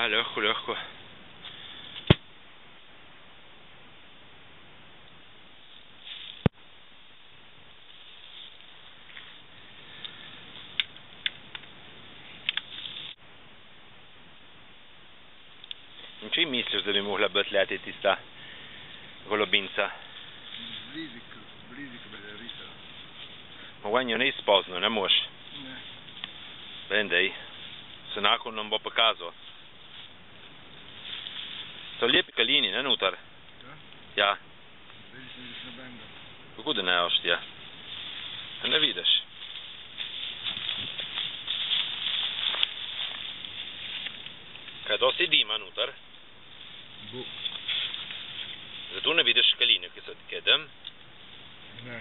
Ja, lahko. In če misliš, da bi mogla biti leti tista golobinca? Blizik bi je risala. Ma on jo nisi spoznal, ne moš? Ne. Vem, dej. Se nakon nam bo pokazal. So lepi kalini, ne, noter? Ja? Ja. Vidiš, vidiš nobenega. Kako da ne oštja? Da ne vidiš. Kaj dosti dima noter? Bo. Zato ne vidiš kaline, ki so kaj dem? Ne.